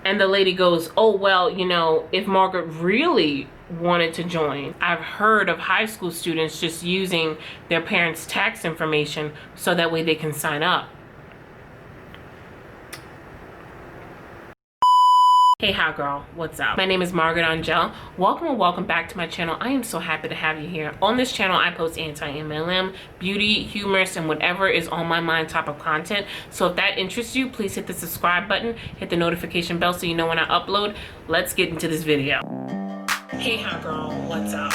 And the lady goes, oh, well, you know, if Margaret really wanted to join, I've heard of high school students just using their parents' tax information so that way they can sign up. Hey, hi girl, what's up? My name is Margaret Angèl. Welcome and welcome back to my channel. I am so happy to have you here. On this channel, I post anti-MLM, beauty, humorous, and whatever is on my mind type of content. So if that interests you, please hit the subscribe button, hit the notification bell so you know when I upload. Let's get into this video. Hey, hi girl, what's up?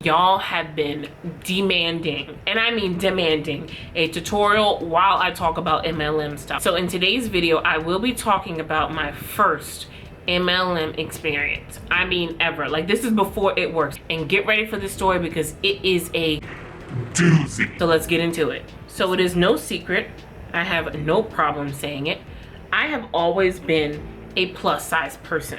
Y'all have been demanding, and I mean demanding, a tutorial while I talk about MLM stuff. So in today's video, I will be talking about my first MLM experience. I mean ever. Like, this is before it works. And get ready for this story because it is a doozy. So let's get into it. So it is no secret, I have no problem saying it, I have always been a plus size person.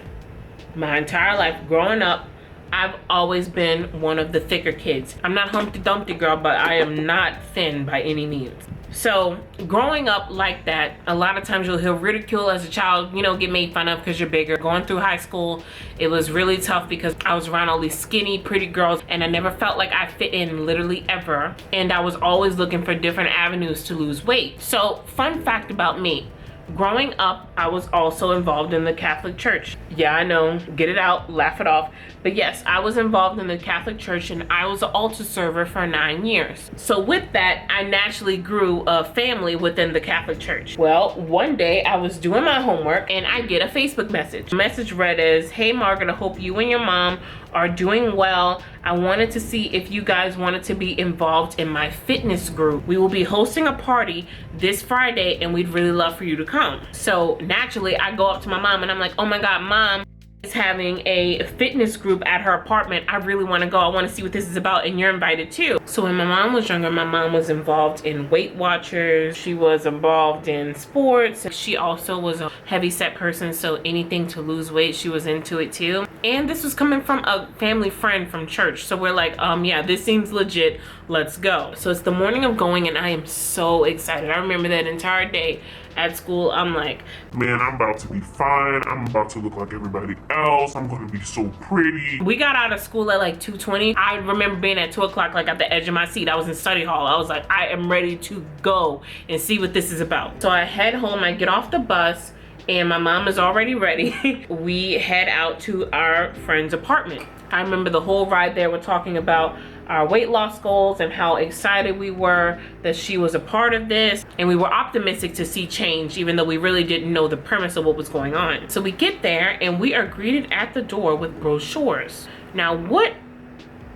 My entire life growing up, I've always been one of the thicker kids. I'm not Humpty Dumpty girl, but I am not thin by any means. So growing up like that, a lot of times you'll hear ridicule as a child, you know, get made fun of because you're bigger. Going through high school, it was really tough because I was around all these skinny, pretty girls and I never felt like I fit in literally ever. And I was always looking for different avenues to lose weight. So fun fact about me. Growing up, I was also involved in the Catholic Church. Yeah, I know, get it out, laugh it off. But yes, I was involved in the Catholic Church and I was an altar server for 9 years. So with that, I naturally grew a family within the Catholic Church. Well, one day I was doing my homework and I get a Facebook message. The message read as, hey Margaret, I hope you and your mom are doing well. I wanted to see if you guys wanted to be involved in my fitness group. We will be hosting a party this Friday and we'd really love for you to come. So naturally I go up to my mom and I'm like, oh my God, mom is having a fitness group at her apartment. I really want to go. I want to see what this is about and you're invited too. So when my mom was younger, my mom was involved in Weight Watchers. She was involved in sports. She also was a heavy set person, so anything to lose weight, she was into it too. And this was coming from a family friend from church. So we're like, yeah, this seems legit. Let's go. So it's the morning of going and I am so excited. I remember that entire day at school. I'm like, man, I'm about to be fine. I'm about to look like everybody else. I'm going to be so pretty. We got out of school at like 2:20. I remember being at 2 o'clock, like at the edge of my seat. I was in study hall. I was like, I am ready to go and see what this is about. So I head home, I get off the bus and my mom is already ready. We head out to our friend's apartment. I remember the whole ride there, we're talking about our weight loss goals and how excited we were that she was a part of this. And we were optimistic to see change, even though we really didn't know the premise of what was going on. So we get there and we are greeted at the door with brochures. Now, what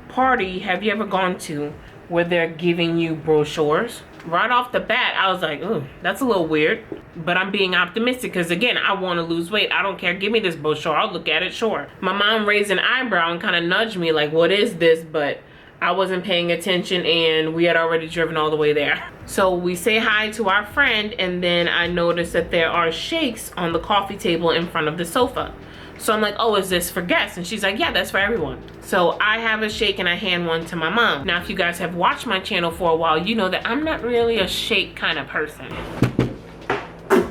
party have you ever gone to where they're giving you brochures? Right off the bat, I was like, ooh, that's a little weird. But I'm being optimistic because, again, I want to lose weight. I don't care. Give me this brochure. I'll look at it, sure. My mom raised an eyebrow and kind of nudged me like, what is this? But I wasn't paying attention and we had already driven all the way there. So we say hi to our friend and then I notice that there are shakes on the coffee table in front of the sofa. So I'm like, oh, is this for guests? And she's like, yeah, that's for everyone. So I have a shake and I hand one to my mom. Now, if you guys have watched my channel for a while, you know that I'm not really a shake kind of person.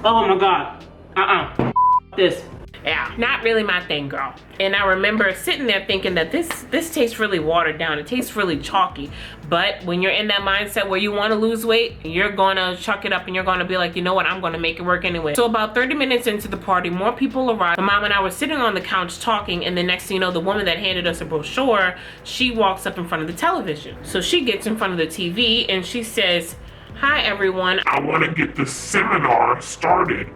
Oh my God, this. Yeah, not really my thing, girl. And I remember sitting there thinking that this tastes really watered down. It tastes really chalky. But when you're in that mindset where you want to lose weight, you're gonna chuck it up and you're gonna be like, you know what, I'm gonna make it work anyway. So about 30 minutes into the party, more people arrived. My mom and I were sitting on the couch talking, and the next thing you know, the woman that handed us a brochure, she walks up in front of the television. So she gets in front of the TV and she says, hi everyone. I want to get the seminar started.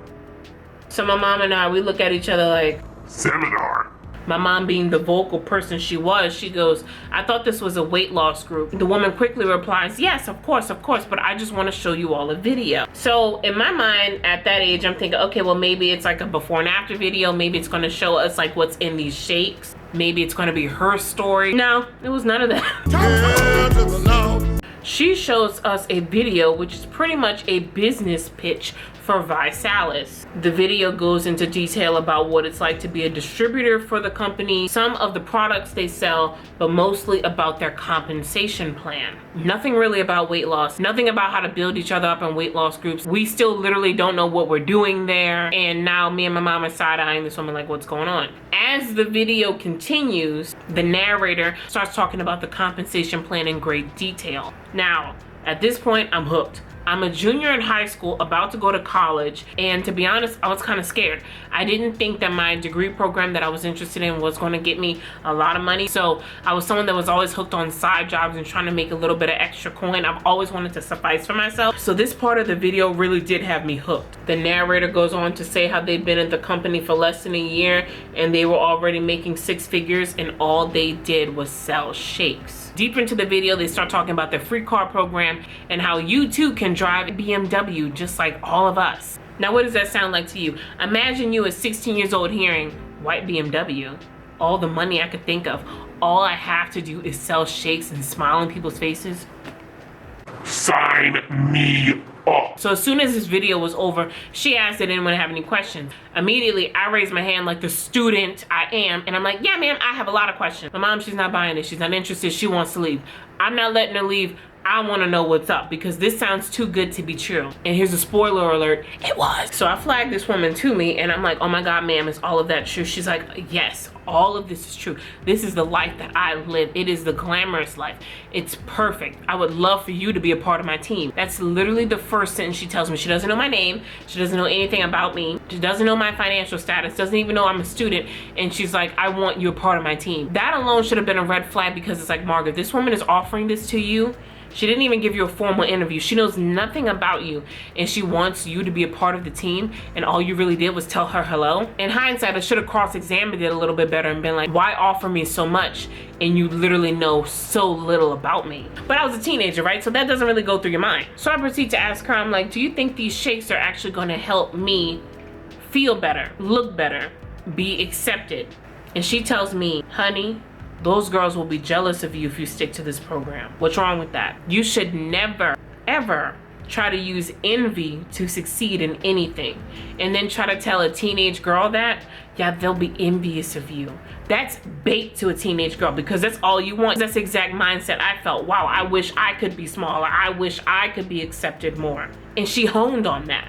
So my mom and I, we look at each other like, seminar. My mom, being the vocal person she was, she goes, I thought this was a weight loss group. The woman quickly replies, yes, of course, but I just want to show you all a video. So in my mind at that age, I'm thinking, okay, well, maybe it's like a before and after video. Maybe it's going to show us like what's in these shakes. Maybe it's going to be her story. No, it was none of that. she shows us a video which is pretty much a business pitch for ViSalus. The video goes into detail about what it's like to be a distributor for the company, some of the products they sell, but mostly about their compensation plan. Nothing really about weight loss, nothing about how to build each other up in weight loss groups. We still literally don't know what we're doing there, and now me and my mom are side-eyeing this woman like, what's going on? As the video continues, the narrator starts talking about the compensation plan in great detail. Now, at this point, I'm hooked. I'm a junior in high school, about to go to college, and to be honest, I was kind of scared. I didn't think that my degree program that I was interested in was going to get me a lot of money, so I was someone that was always hooked on side jobs and trying to make a little bit of extra coin. I've always wanted to suffice for myself, so this part of the video really did have me hooked. The narrator goes on to say how they've been at the company for less than a year, and they were already making 6 figures, and all they did was sell shakes. Deep into the video, they start talking about their free car program and how you too can drive a BMW just like all of us. Now, what does that sound like to you? Imagine you at 16 years old hearing, white BMW, all the money I could think of. All I have to do is sell shakes and smile in people's faces. Sign me up. So as soon as this video was over, she asked if anyone have any questions. Immediately, I raised my hand like the student I am, and I'm like, yeah, ma'am, I have a lot of questions. My mom, she's not buying it. She's not interested. She wants to leave. I'm not letting her leave. I want to know what's up because this sounds too good to be true. And here's a spoiler alert, it was. So I flagged this woman to me and I'm like, oh my God, ma'am, is all of that true? She's like, yes, all of this is true. This is the life that I live. It is the glamorous life. It's perfect. I would love for you to be a part of my team. That's literally the first sentence she tells me. She doesn't know my name. She doesn't know anything about me. She doesn't know my financial status, doesn't even know I'm a student. And she's like, I want you a part of my team. That alone should have been a red flag because it's like, Margaret, this woman is offering this to you. She didn't even give you a formal interview. She knows nothing about you and she wants you to be a part of the team, and all you really did was tell her hello. In hindsight, I should have cross-examined it a little bit better and been like, why offer me so much and you literally know so little about me? But I was a teenager, right? So that doesn't really go through your mind. So I proceed to ask her, I'm like, do you think these shakes are actually gonna help me feel better, look better, be accepted? And she tells me, honey, those girls will be jealous of you if you stick to this program. What's wrong with that? You should never, ever try to use envy to succeed in anything. And then try to tell a teenage girl that, yeah, they'll be envious of you. That's bait to a teenage girl because that's all you want. That's the exact mindset I felt. Wow, I wish I could be smaller. I wish I could be accepted more. And she honed on that.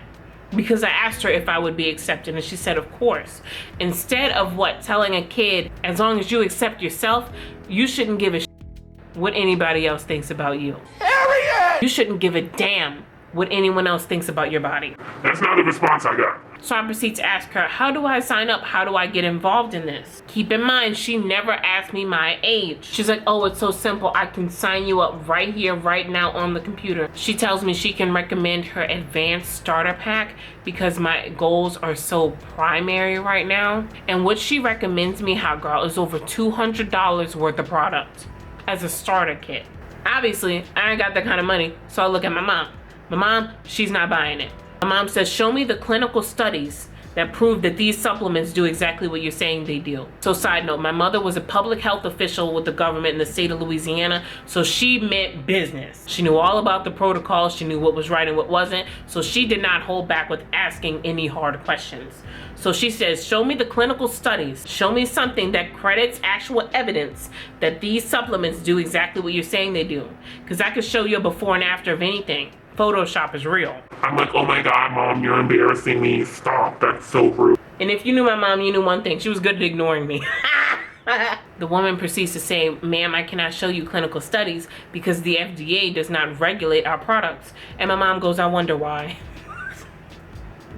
Because I asked her if I would be accepted and she said, of course. Instead of telling a kid, as long as you accept yourself, you shouldn't give a what anybody else thinks about you. Harriet! You shouldn't give a damn what anyone else thinks about your body. That's not the response I got. So I proceed to ask her, how do I sign up? How do I get involved in this? Keep in mind, she never asked me my age. She's like, oh, it's so simple. I can sign you up right here, right now on the computer. She tells me she can recommend her advanced starter pack because my goals are so primary right now. And what she recommends me, hot girl, is over $200 worth of product as a starter kit. Obviously, I ain't got that kind of money, so I look at my mom. My mom, she's not buying it. My mom says, show me the clinical studies that prove that these supplements do exactly what you're saying they do. So side note, my mother was a public health official with the government in the state of Louisiana, so she meant business. She knew all about the protocols, she knew what was right and what wasn't, so she did not hold back with asking any hard questions. So she says, show me the clinical studies, show me something that credits actual evidence that these supplements do exactly what you're saying they do. Because I could show you a before and after of anything. Photoshop is real. I'm like, oh my God, Mom, you're embarrassing me. Stop, that's so rude. And if you knew my mom, you knew one thing. She was good at ignoring me. The woman proceeds to say, ma'am, I cannot show you clinical studies because the FDA does not regulate our products. And my mom goes, I wonder why.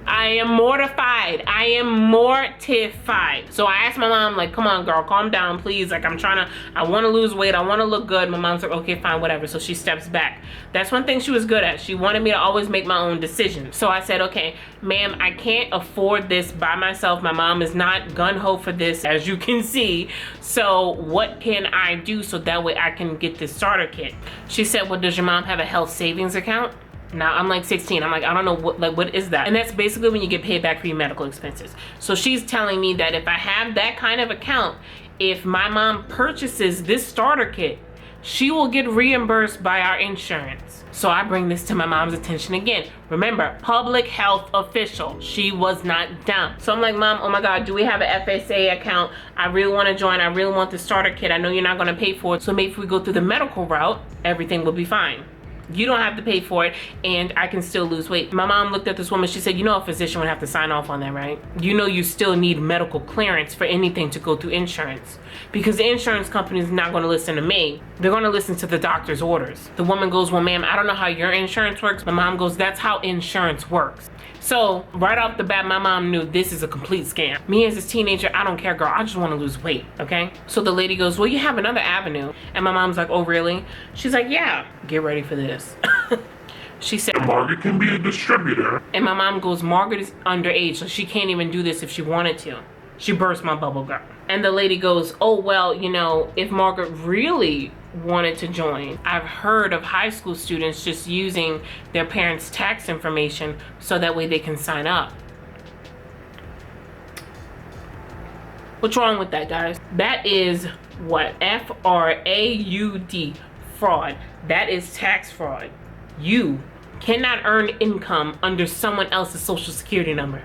I am mortified. I am mortified. So I asked my mom, like, come on, girl, calm down, please. Like, I want to lose weight. I want to look good. My mom's like, okay, fine, whatever. So she steps back. That's one thing she was good at. She wanted me to always make my own decisions. So I said, okay, ma'am, I can't afford this by myself. My mom is not gun-ho for this, as you can see. So what can I do so that way I can get this starter kit? She said, well, does your mom have a health savings account? Now I'm like 16. I'm like, I don't know what is that? And that's basically when you get paid back for your medical expenses. So she's telling me that if I have that kind of account, if my mom purchases this starter kit, she will get reimbursed by our insurance. So I bring this to my mom's attention again. Remember, public health official. She was not dumb. So I'm like, Mom, oh my God, do we have an FSA account? I really want to join. I really want the starter kit. I know you're not going to pay for it. So maybe if we go through the medical route, everything will be fine. You don't have to pay for it, and I can still lose weight. My mom looked at this woman. She said, you know, a physician would have to sign off on that, right? You know, you still need medical clearance for anything to go through insurance, because the insurance company is not going to listen to me. They're going to listen to the doctor's orders. The woman goes, well, ma'am, I don't know how your insurance works. My mom goes, that's how insurance works. So right off the bat, my mom knew this is a complete scam. Me as a teenager, I don't care, girl. I just want to lose weight, okay? So the lady goes, well, you have another avenue. And my mom's like, oh, really? She's like, yeah. Get ready for this. She said, Margaret can be a distributor. And my mom goes, Margaret is underage, so she can't even do this if she wanted to. She burst my bubble, girl. And the lady goes, oh, well, you know, if Margaret really wanted to join, I've heard of high school students just using their parents' tax information so that way they can sign up. What's wrong with that, guys? That is what? F-R-A-U-D, fraud. That is tax fraud. You cannot earn income under someone else's social security number.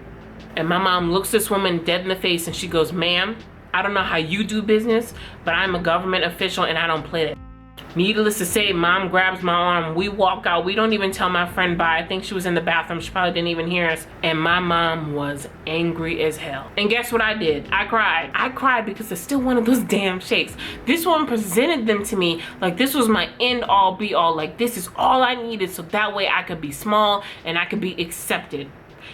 And my mom looks this woman dead in the face and she goes, ma'am, I don't know how you do business, but I'm a government official and I don't play that. Needless to say, mom grabs my arm. We walk out. We don't even tell my friend bye. I think she was in the bathroom. She probably didn't even hear us. And my mom was angry as hell. And guess what I did? I cried. I cried because I still wanted those damn shakes. This woman presented them to me like this was my end all be all. Like this is all I needed so that way I could be small and I could be accepted.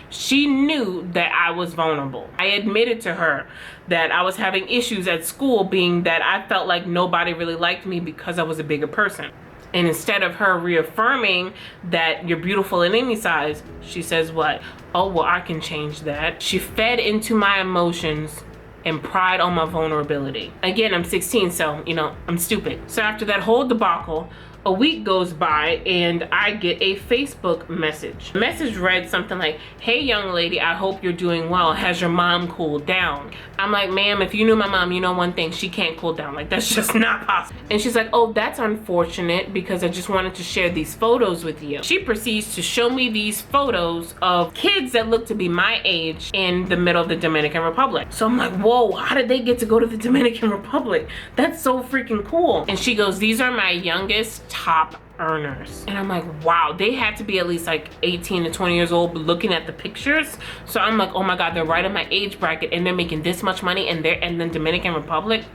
She knew that I was vulnerable. I admitted to her that I was having issues at school, being that I felt like nobody really liked me because I was a bigger person. And instead of her reaffirming that you're beautiful in any size, she says what? Oh, well, I can change that. She fed into my emotions and pried on my vulnerability. Again, I'm 16, so, you know, I'm stupid. So after that whole debacle, a week goes by and I get a Facebook message. The message read something like, hey young lady, I hope you're doing well. Has your mom cooled down? I'm like, ma'am, if you knew my mom, you know one thing, she can't cool down. Like that's just not possible. And she's like, oh, that's unfortunate because I just wanted to share these photos with you. She proceeds to show me these photos of kids that look to be my age in the middle of the Dominican Republic. So I'm like, whoa, how did they get to go to the Dominican Republic? That's so freaking cool. And she goes, these are my youngest top earners. And I'm like, wow, they had to be at least like 18 to 20 years old looking at the pictures. So I'm like, oh my God, they're right in my age bracket and they're making this much money and they're in the Dominican Republic.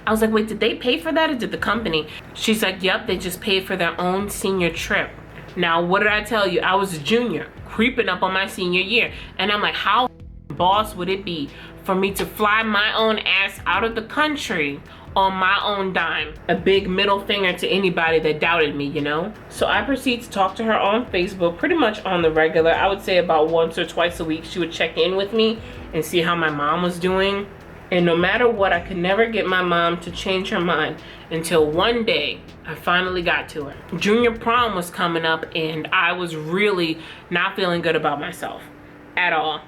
I was like, wait, did they pay for that or did the company? She's like, yep, they just paid for their own senior trip. Now, what did I tell you? I was a junior, creeping up on my senior year. And I'm like, how boss would it be for me to fly my own ass out of the country on my own dime? A big middle finger to anybody that doubted me, you know? So I proceed to talk to her on Facebook pretty much on the regular. I would say about once or twice a week she would check in with me and see how my mom was doing. And no matter what, I could never get my mom to change her mind until one day I finally got to her. Junior prom was coming up and I was really not feeling good about myself at all.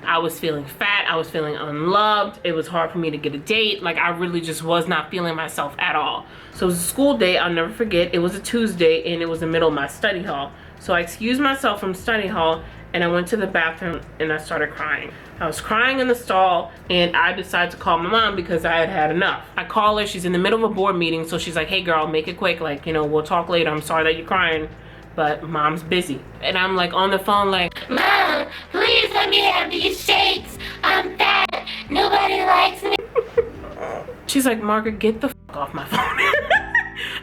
I was feeling fat, I was feeling unloved, it was hard for me to get a date, like I really just was not feeling myself at all. So it was a school day, I'll never forget, it was a Tuesday and it was the middle of my study hall. So I excused myself from study hall and I went to the bathroom and I started crying. I was crying in the stall and I decided to call my mom because I had had enough. I call her, she's in the middle of a board meeting, so she's like, hey girl, make it quick, like, you know, we'll talk later, I'm sorry that you're crying, but mom's busy. And I'm like on the phone like, Mom, please let me have these shakes. I'm fat. Nobody likes me. She's like, Margaret, get the fuck off my phone.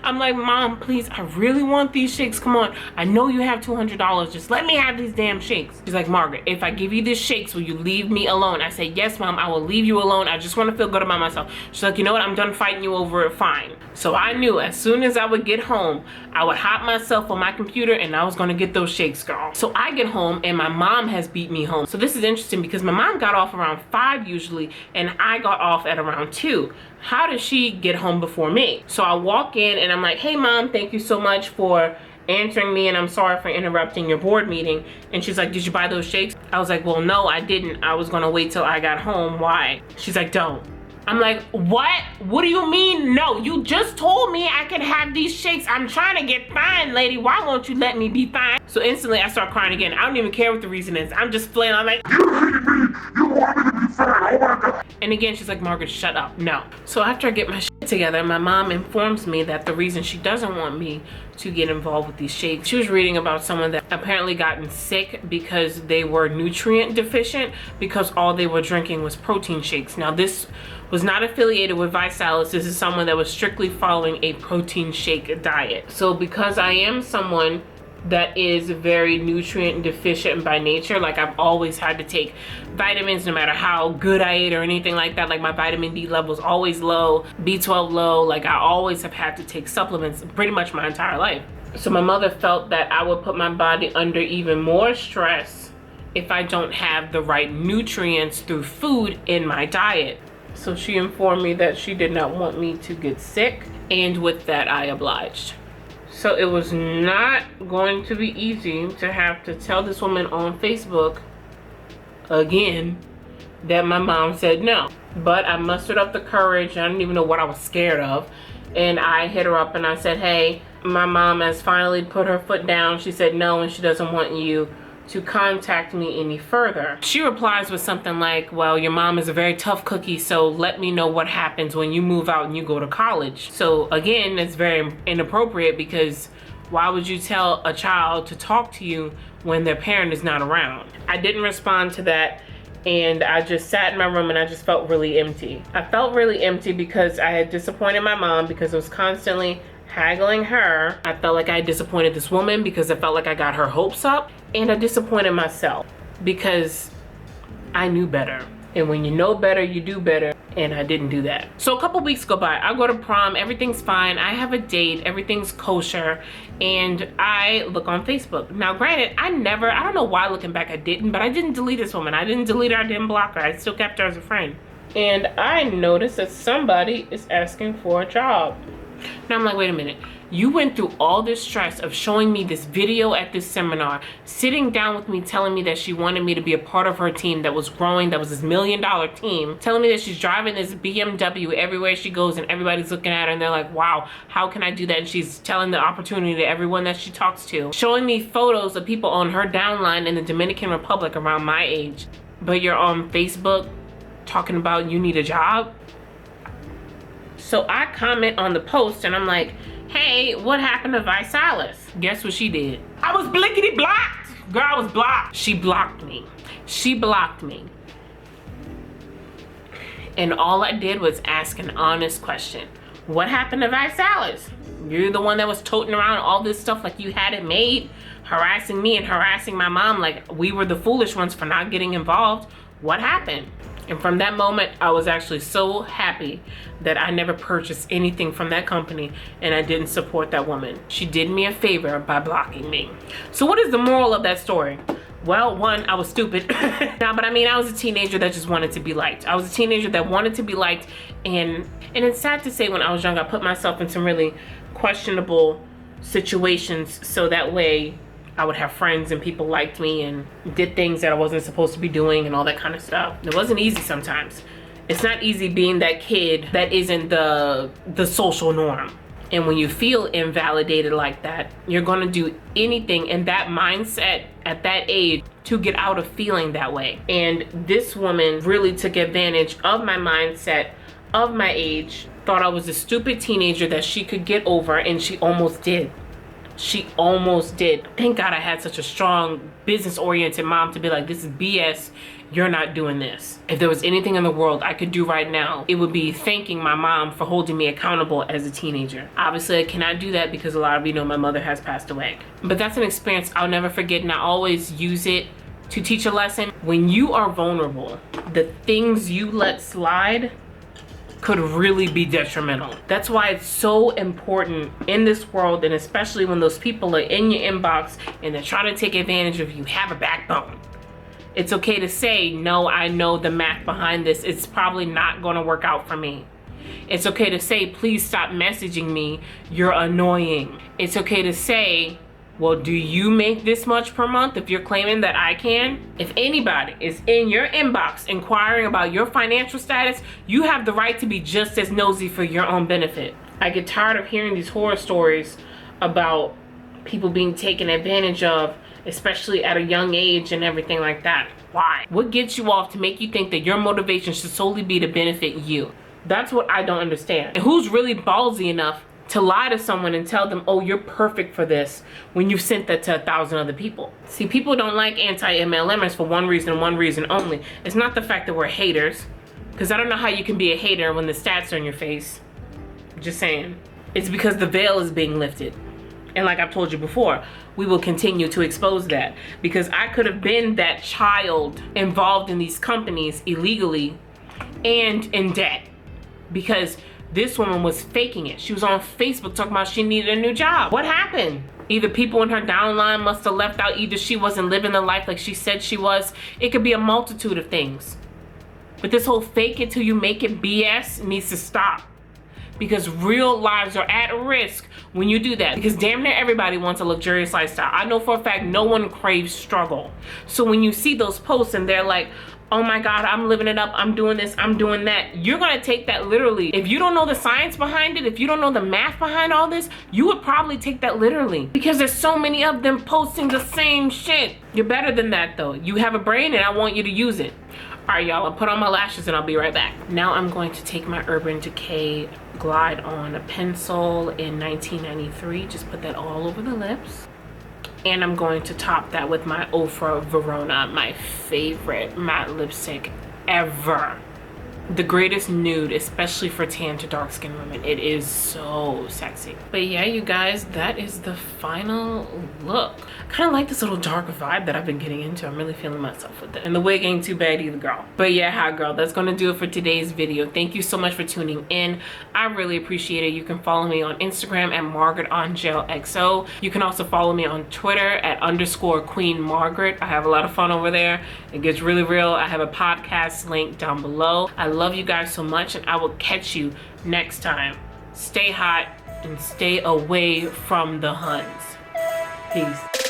I'm like, Mom, please, I really want these shakes. Come on. I know you have $200. Just let me have these damn shakes. She's like, Margaret, if I give you these shakes, will you leave me alone? I say, yes, Mom, I will leave you alone. I just want to feel good about myself. She's like, you know what? I'm done fighting you over it. Fine. So I knew as soon as I would get home, I would hop myself on my computer and I was going to get those shakes, girl. So I get home and my mom has beat me home. So this is interesting because my mom got off around 5 usually and I got off at around 2. How does she get home before me? So I walk in and I'm like, hey Mom, thank you so much for answering me and I'm sorry for interrupting your board meeting. And she's like, did you buy those shakes? I was like, well, no, I didn't. I was gonna wait till I got home. Why? She's like, don't. I'm like, what? What do you mean? No, you just told me I could have these shakes. I'm trying to get fine, lady. Why won't you let me be fine? So instantly I start crying again. I don't even care what the reason is. I'm just flailing. I'm like, you hate me. You want me to be fine. Oh my God. and again, she's like, Margaret, shut up. No. So after I get my shit together, my mom informs me that the reason she doesn't want me to get involved with these shakes, she was reading about someone that apparently gotten sick because they were nutrient deficient because all they were drinking was protein shakes. Now this was not affiliated with ViSalus. This is someone that was strictly following a protein shake diet. So because I am someone that is very nutrient deficient by nature, like I've always had to take vitamins no matter how good I ate or anything like that. Like my vitamin D level is always low, B12 low. Like I always have had to take supplements pretty much my entire life. So my mother felt that I would put my body under even more stress if I don't have the right nutrients through food in my diet. So she informed me that she did not want me to get sick, and with that I obliged. So it was not going to be easy to have to tell this woman on Facebook again that my mom said no. But I mustered up the courage. I didn't even know what I was scared of. And I hit her up and I said, hey, my mom has finally put her foot down. She said no, and she doesn't want you to contact me any further. She replies with something like, well, your mom is a very tough cookie, so let me know what happens when you move out and you go to college. So again, it's very inappropriate, because why would you tell a child to talk to you when their parent is not around? I didn't respond to that, and I just sat in my room and I just felt really empty. I felt really empty because I had disappointed my mom because I was constantly haggling her. I felt like I disappointed this woman because I felt like I got her hopes up, and I disappointed myself because I knew better. And when you know better, you do better, and I didn't do that. So a couple weeks go by, I go to prom, everything's fine, I have a date, everything's kosher, and I look on Facebook. Now granted, I don't know why looking back I didn't, but I didn't delete this woman. I didn't delete her, I didn't block her, I still kept her as a friend. And I noticed that somebody is asking for a job. Now I'm like, wait a minute. You went through all this stress of showing me this video at this seminar, sitting down with me, telling me that she wanted me to be a part of her team that was growing, that was this $1 million team, telling me that she's driving this BMW everywhere she goes and everybody's looking at her and they're like, wow, how can I do that? And she's telling the opportunity to everyone that she talks to, showing me photos of people on her downline in the Dominican Republic around my age. But you're on Facebook talking about you need a job? So I comment on the post and I'm like, hey, what happened to ViSalus? Guess what she did? I was blickety blocked. Girl, I was blocked. She blocked me. She blocked me. And all I did was ask an honest question. What happened to ViSalus? You're the one that was toting around all this stuff like you had it made, harassing me and harassing my mom like we were the foolish ones for not getting involved. What happened? And from that moment, I was actually so happy that I never purchased anything from that company and I didn't support that woman. She did me a favor by blocking me. So what is the moral of that story? Well, one, I was stupid. But I mean, I was a teenager that just wanted to be liked. I was a teenager that wanted to be liked, and it's sad to say when I was young, I put myself in some really questionable situations so that way I would have friends and people liked me and did things that I wasn't supposed to be doing and all that kind of stuff. It wasn't easy sometimes. It's not easy being that kid that isn't the social norm. And when you feel invalidated like that, you're gonna do anything in that mindset at that age to get out of feeling that way. And this woman really took advantage of my mindset, of my age, thought I was a stupid teenager that she could get over, and she almost did. She almost did. Thank God I had such a strong business-oriented mom to be like, this is BS, you're not doing this. If there was anything in the world I could do right now, it would be thanking my mom for holding me accountable as a teenager. Obviously, I cannot do that because a lot of you know my mother has passed away. But that's an experience I'll never forget, and I always use it to teach a lesson. When you are vulnerable, the things you let slide could really be detrimental. That's why it's so important in this world, and especially when those people are in your inbox and they're trying to take advantage of you, have a backbone. It's okay to say, no, I know the math behind this. It's probably not gonna work out for me. It's okay to say, please stop messaging me, you're annoying. It's okay to say, Well, do you make this much per month if you're claiming that I can? If anybody is in your inbox inquiring about your financial status, you have the right to be just as nosy for your own benefit. I get tired of hearing these horror stories about people being taken advantage of, especially at a young age and everything like that. Why? What gets you off to make you think that your motivation should solely be to benefit you? That's what I don't understand. And who's really ballsy enough to lie to someone and tell them, oh, you're perfect for this, when you've sent that to 1,000 other people? See, people don't like anti-MLMers for one reason and one reason only. It's not the fact that we're haters, because I don't know how you can be a hater when the stats are in your face. Just saying. It's because the veil is being lifted. And like I've told you before, we will continue to expose that, because I could have been that child involved in these companies illegally and in debt, because this woman was faking it. She was on Facebook talking about she needed a new job. What happened? Either people in her downline must have left out, either she wasn't living the life like she said she was. It could be a multitude of things. But this whole fake it till you make it BS needs to stop, because real lives are at risk when you do that, because damn near everybody wants a luxurious lifestyle. I know for a fact no one craves struggle. So when you see those posts and they're like, oh my God, I'm living it up, I'm doing this, I'm doing that, you're gonna take that literally. If you don't know the science behind it, if you don't know the math behind all this, you would probably take that literally, because there's so many of them posting the same shit. You're better than that though. You have a brain and I want you to use it. All right, y'all, I'll put on my lashes and I'll be right back. Now I'm going to take my Urban Decay Glide On Pencil in 1993. Just put that all over the lips. And I'm going to top that with my Ofra Verona, my favorite matte lipstick ever. The greatest nude, especially for tan to dark skinned women. It is so sexy. But yeah, you guys, that is the final look. I kind of like this little dark vibe that I've been getting into. I'm really feeling myself with it. And the wig ain't too bad either, girl. But yeah, hot girl, that's gonna do it for today's video. Thank you so much for tuning in. I really appreciate it. You can follow me on Instagram at Margaret Angèl XO. You can also follow me on Twitter at _Queen Margaret. I have a lot of fun over there. It gets really real. I have a podcast link down below. I love you guys so much, and I will catch you next time. Stay hot and stay away from the Huns. Peace.